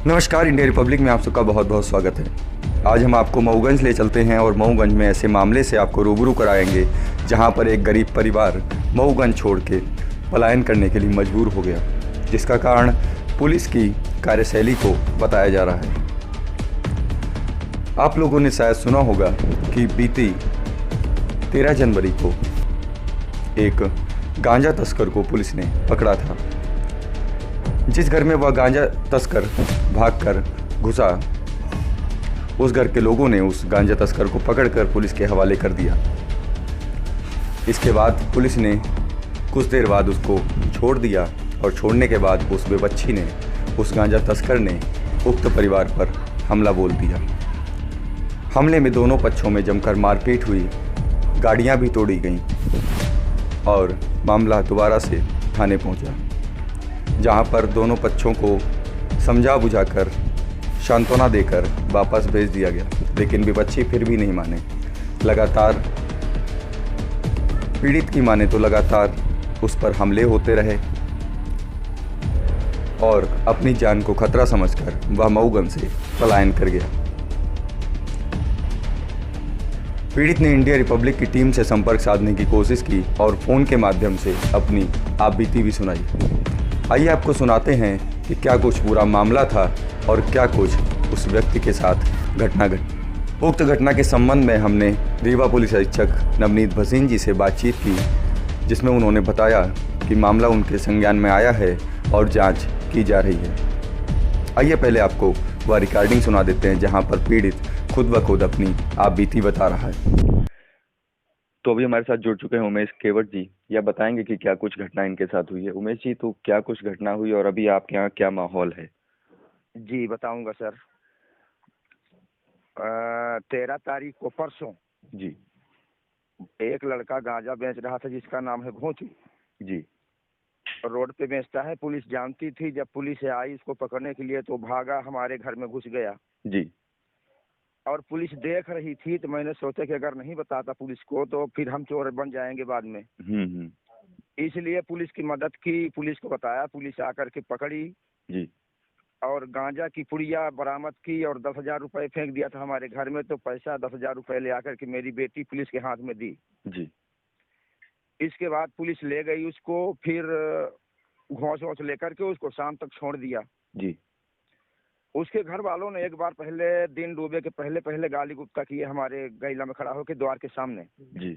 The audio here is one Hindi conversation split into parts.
नमस्कार, इंडिया रिपब्लिक में आप सबका बहुत बहुत स्वागत है। आज हम आपको मऊगंज ले चलते हैं और मऊगंज में ऐसे मामले से आपको रूबरू कराएंगे जहां पर एक गरीब परिवार मऊगंज छोड़ के पलायन करने के लिए मजबूर हो गया, जिसका कारण पुलिस की कार्यशैली को बताया जा रहा है। आप लोगों ने शायद सुना होगा कि बीती 13 जनवरी को एक गांजा तस्कर को पुलिस ने पकड़ा था। जिस घर में वह गांजा तस्कर भागकर घुसा, उस घर के लोगों ने उस गांजा तस्कर को पकड़कर पुलिस के हवाले कर दिया। इसके बाद पुलिस ने कुछ देर बाद उसको छोड़ दिया और छोड़ने के बाद उस बेबच्ची ने, उस गांजा तस्कर ने उक्त परिवार पर हमला बोल दिया। हमले में दोनों पक्षों में जमकर मारपीट हुई, गाड़ियां भी तोड़ी गईं और मामला दोबारा से थाने पहुंचा, जहां पर दोनों पक्षों को समझा बुझाकर सांत्वना देकर वापस भेज दिया गया। लेकिन विपक्षी फिर भी नहीं माने। लगातार पीड़ित की माने तो लगातार उस पर हमले होते रहे और अपनी जान को खतरा समझकर वह मऊगंज से पलायन कर गया। पीड़ित ने इंडिया रिपब्लिक की टीम से संपर्क साधने की कोशिश की और फ़ोन के माध्यम से अपनी आपबीती भी सुनाई। आइए आपको सुनाते हैं कि क्या कुछ पूरा मामला था और क्या कुछ उस व्यक्ति के साथ घटना घटी। उक्त घटना के संबंध में हमने रीवा पुलिस अधीक्षक नवनीत भसीन जी से बातचीत की, जिसमें उन्होंने बताया कि मामला उनके संज्ञान में आया है और जांच की जा रही है। आइए पहले आपको वह रिकॉर्डिंग सुना देते हैं जहां पर पीड़ित खुद ब खुद अपनी आपबीती बता रहा है। तो अभी हमारे साथ जुड़ चुके हैं उमेश केवट जी। यह बताएंगे कि क्या कुछ घटना इनके साथ हुई है। उमेश जी, तो क्या कुछ घटना हुई और अभी आपके यहाँ क्या माहौल है? जी बताऊंगा सर। 13 तारीख को परसों जी एक लड़का गांजा बेच रहा था जिसका नाम है भोंती। जी रोड पे बेचता है। पुलिस जानती थी। जब पुलिस आई उसको पकड़ने के लिए तो भागा, हमारे घर में घुस गया जी और पुलिस देख रही थी। तो मैंने सोचा कि अगर नहीं बताता पुलिस को तो फिर हम चोर बन जाएंगे बाद में। इसलिए पुलिस की मदद की, पुलिस को बताया, पुलिस आकर के पकड़ी जी और गांजा की पुड़िया बरामद की और 10,000 रुपए फेंक दिया था हमारे घर में। तो पैसा 10,000 रुपए ले आकर के मेरी बेटी पुलिस के हाथ में दी। जी इसके बाद पुलिस ले गई उसको, फिर घोंस वोंस लेकर के उसको शाम तक छोड़ दिया। जी उसके घर वालों ने एक बार पहले, दिन डूबे के पहले पहले गाली गुप्ता किए हमारे गैला में खड़ा होकर द्वार के सामने। जी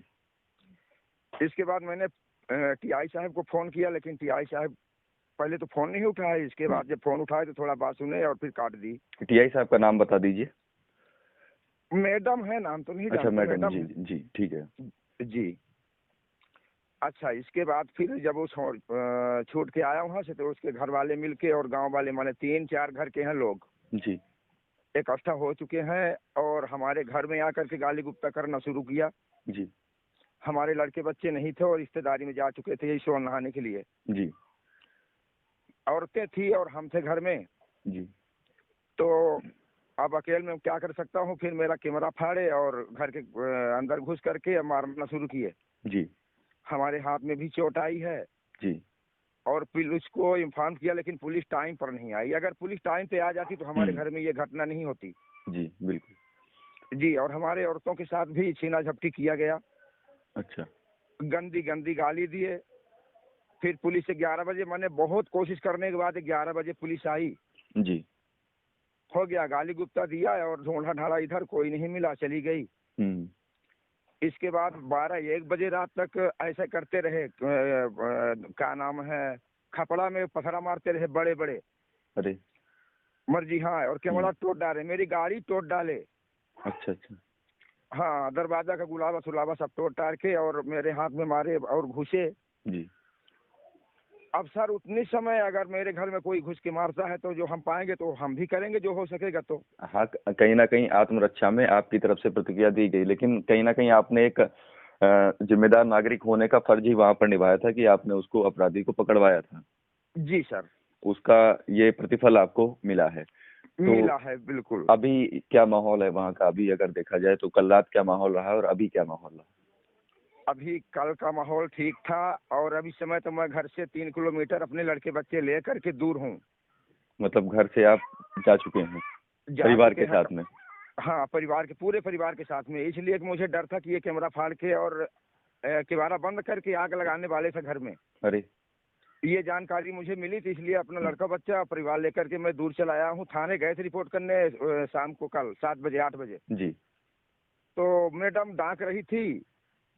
इसके बाद मैंने टीआई साहब को फोन किया, लेकिन टीआई साहब पहले तो फोन नहीं उठाया। इसके बाद जब फोन उठाए तो थोड़ा बात सुने और फिर काट दी। टीआई साहब का नाम बता दीजिए। मैडम है, नाम तो नहीं अच्छा, जानते। मैडम जी जी, ठीक है। जी। अच्छा, इसके बाद फिर जब वो छूट के आया वहां से तो उसके घर वाले मिलके और गांव वाले, माने 3-4 घर के हैं लोग, जी इकट्ठा हो चुके हैं और हमारे घर में आकर के गाली गुप्ता करना शुरू किया। जी हमारे लड़के बच्चे नहीं थे और रिश्तेदारी में जा चुके थे ईश्वर नहाने के लिए। जी औरतें थी और हम थे घर में। जी तो अब अकेले में क्या कर सकता हूँ। फिर मेरा कैमरा फाड़े और घर के अंदर घुस करके मारना शुरू किए। जी हमारे हाथ में भी चोट आई है जी और पुलिस को इन्फॉर्म किया, लेकिन पुलिस टाइम पर नहीं आई। अगर पुलिस टाइम पे आ जाती तो हमारे घर में ये घटना नहीं होती। जी बिल्कुल। जी। और हमारे औरतों के साथ भी छीना झपटी किया गया। अच्छा। गंदी गंदी गाली दिए। फिर पुलिस 11 बजे, मैंने बहुत कोशिश करने के बाद 11 बजे पुलिस आई। जी हो गया, गाली गुप्ता दिया और ढूंढा ढाड़ा, इधर कोई नहीं मिला, चली गई। इसके बाद 12-1 बजे रात तक ऐसे करते रहे। क्या नाम है, खपड़ा में पथरा मारते रहे बड़े बड़े। अरे मर्जी। हाँ, और कैमरा तोड़ डाले, मेरी गाड़ी तोड़ डाले। अच्छा अच्छा। हाँ, दरवाजा का गुलाबा सुलाबा सब तोड़ टाड़ के और मेरे हाथ में मारे और घुसे। जी अब सर उतनी समय अगर मेरे घर में कोई घुस के मारता है तो जो हम पाएंगे तो हम भी करेंगे जो हो सकेगा। तो हाँ, कहीं ना कहीं आत्मरक्षा में आपकी तरफ से प्रतिक्रिया दी गई, लेकिन कहीं ना कहीं आपने एक जिम्मेदार नागरिक होने का फर्ज ही वहां पर निभाया था कि आपने उसको, अपराधी को पकड़वाया था। जी सर। उसका ये प्रतिफल आपको मिला है। तो मिला है बिल्कुल। अभी क्या माहौल है वहाँ का? अभी अगर देखा जाए तो कल रात क्या माहौल रहा और अभी क्या माहौल रहा? अभी कल का माहौल ठीक था और अभी समय तो मैं घर से 3 किलोमीटर अपने लड़के बच्चे ले करके दूर हूँ। मतलब घर से आप जा चुके हैं जा परिवार चुके के हैं। साथ में? हाँ, परिवार के, पूरे परिवार के साथ में, इसलिए कि मुझे डर था कि ये कैमरा फाड़ के और किवाड़ा बंद करके आग लगाने वाले थे घर में। अरे ये जानकारी मुझे मिली थी, इसलिए अपना लड़का बच्चा परिवार लेकर के मैं दूर चला आया हूँ। थाने गए थे रिपोर्ट करने शाम को, कल 7 बजे 8 बजे। जी। तो मैडम डांट रही थी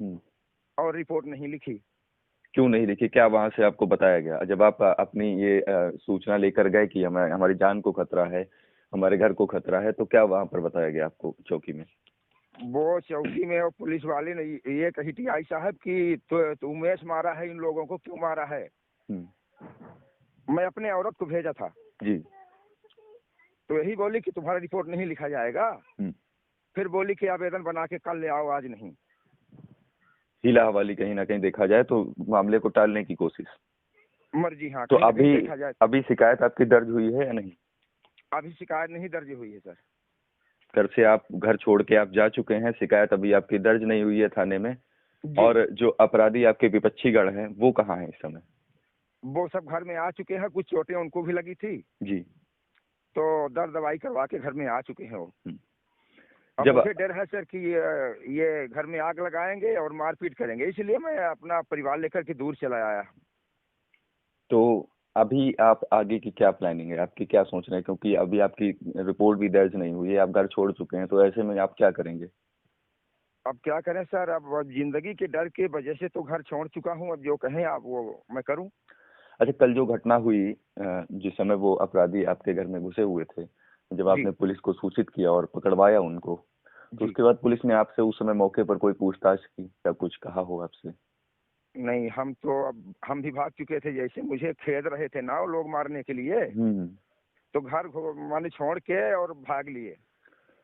हम्म। और रिपोर्ट नहीं लिखी। क्यों नहीं लिखी? क्या वहां से आपको बताया गया जब आप अपनी ये सूचना लेकर गए कि हमारी जान को खतरा है, हमारे घर को खतरा है, तो क्या वहां पर बताया गया आपको चौकी में? वो चौकी में और पुलिस वाले ने ये कही थी, आई साहब कि तो उमेश मारा है, इन लोगों को क्यों मारा है। मैं अपने औरत को भेजा था जी। तो यही बोली कि तुम्हारा रिपोर्ट नहीं लिखा जाएगा। फिर बोली कि आवेदन बना के कल ले आओ, आज नहीं। हीला हवाली कहीं ना कहीं देखा जाए तो मामले को टालने की कोशिश। मर्जी, हाँ। तो कहीं ना कहीं देखा जाए अभी शिकायत आपकी दर्ज हुई है या नहीं? अभी शिकायत नहीं दर्ज हुई है सर। घर से आप घर छोड़ के आप जा चुके हैं, शिकायत अभी आपकी दर्ज नहीं हुई है थाने में। जी। और जो अपराधी आपके विपक्षीगण हैं वो कहाँ हैं इस समय? वो सब घर में आ चुके हैं, कुछ चोटें उनको भी लगी थी जी। तो दर्द दवाई करवा के घर में आ चुके हैं वो। अब जब मुझे डर है सर कि ये घर में आग लगाएंगे और मारपीट करेंगे, इसलिए मैं अपना परिवार लेकर के दूर चला आया। तो अभी आप आगे की क्या प्लानिंग है, आपकी क्या सोच रहे हैं? क्योंकि अभी आपकी रिपोर्ट भी दर्ज नहीं हुई है, आप घर छोड़ चुके हैं, तो ऐसे में आप क्या करेंगे? अब क्या करें सर, अब जिंदगी के डर के वजह से तो घर छोड़ चुका हूँ। अब जो कहें आप वो मैं करूँ। अच्छा, कल जो घटना हुई, जिस समय वो अपराधी आपके घर में घुसे हुए थे, जब आपने पुलिस को सूचित किया और पकड़वाया उनको, तो उसके बाद पुलिस ने आपसे उस समय मौके पर कोई पूछताछ की या कुछ कहा हो आपसे? नहीं, हम भी भाग चुके थे। जैसे मुझे खेद रहे थे ना वो लोग मारने के लिए, तो घर माने छोड़ के और भाग लिए।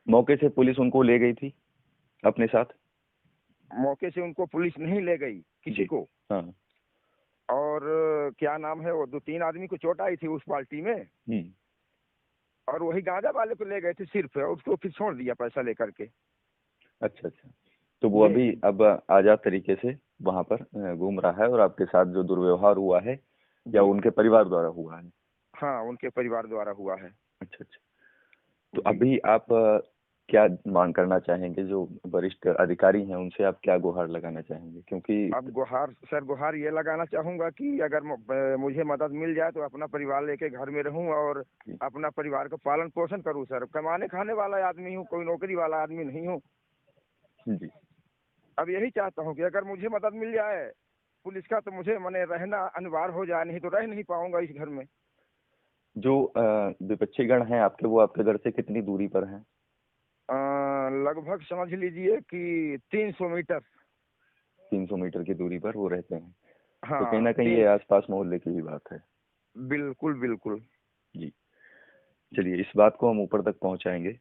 मौके से पुलिस उनको ले गई थी अपने साथ? मौके से उनको पुलिस नहीं ले गई किसी को। हाँ। और क्या नाम है, वो 2-3 आदमी को चोट आई थी उस पार्टी में, और वही गांजा वाले को ले गए थे सिर्फ, और उसको फिर छोड़ दिया पैसा लेकर के। अच्छा। तो वो अभी अब आजाद तरीके से वहां पर घूम रहा है, और आपके साथ जो दुर्व्यवहार हुआ है या उनके परिवार द्वारा हुआ है? हाँ, उनके परिवार द्वारा हुआ है। अच्छा। तो अभी आप क्या मांग करना चाहेंगे? जो वरिष्ठ अधिकारी हैं उनसे आप क्या गुहार लगाना चाहेंगे? क्योंकि अब गुहार ये लगाना चाहूंगा कि अगर मुझे मदद मिल जाए तो अपना परिवार लेके घर में रहूं और अपना परिवार का पालन पोषण करूं सर। कमाने खाने वाला आदमी हूं, कोई नौकरी वाला आदमी नहीं हूं जी। अब यही चाहता हूं कि अगर मुझे मदद मिल जाए पुलिस का, तो मुझे मने रहना अनिवार्य हो जाए, नहीं तो रह नहीं पाऊंगा इस घर में। जो विपक्षीगण हैं आपके, वो आपके घर से कितनी दूरी पर हैं? लगभग समझ लीजिए कि 300 मीटर। 300 मीटर की दूरी पर वो रहते हैं। हाँ, तो कहीं ना कहीं ये आसपास मोहल्ले की ही बात है। बिल्कुल बिल्कुल जी। चलिए, इस बात को हम ऊपर तक पहुंचाएंगे।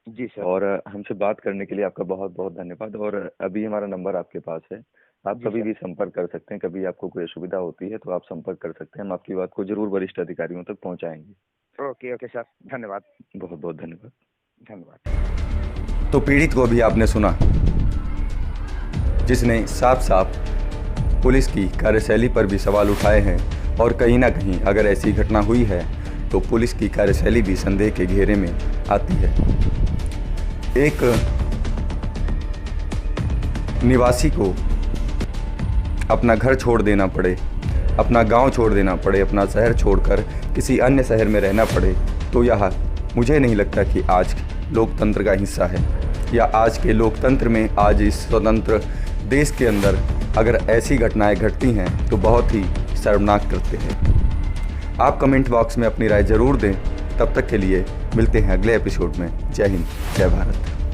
जी सर। और हमसे बात करने के लिए आपका बहुत बहुत धन्यवाद। और अभी हमारा नंबर आपके पास है, आप कभी भी संपर्क कर सकते हैं। कभी आपको कोई असुविधा होती है तो आप संपर्क कर सकते हैं, हम आपकी बात को जरूर वरिष्ठ अधिकारियों तक पहुंचाएंगे। ओके सर, धन्यवाद। बहुत बहुत धन्यवाद। धन्यवाद। तो पीड़ित को भी आपने सुना, जिसने साफ साफ पुलिस की कार्यशैली पर भी सवाल उठाए हैं। और कहीं ना कहीं अगर ऐसी घटना हुई है तो पुलिस की कार्यशैली भी संदेह के घेरे में आती है। एक निवासी को अपना घर छोड़ देना पड़े, अपना गांव छोड़ देना पड़े, अपना शहर छोड़कर किसी अन्य शहर में रहना पड़े, तो यह मुझे नहीं लगता कि आज लोकतंत्र का हिस्सा है, या आज के लोकतंत्र में, आज इस स्वतंत्र देश के अंदर अगर ऐसी घटनाएं घटती हैं तो बहुत ही शर्मनाक कृत्य है। आप कमेंट बॉक्स में अपनी राय जरूर दें। तब तक के लिए मिलते हैं अगले एपिसोड में। जय हिंद, जय भारत।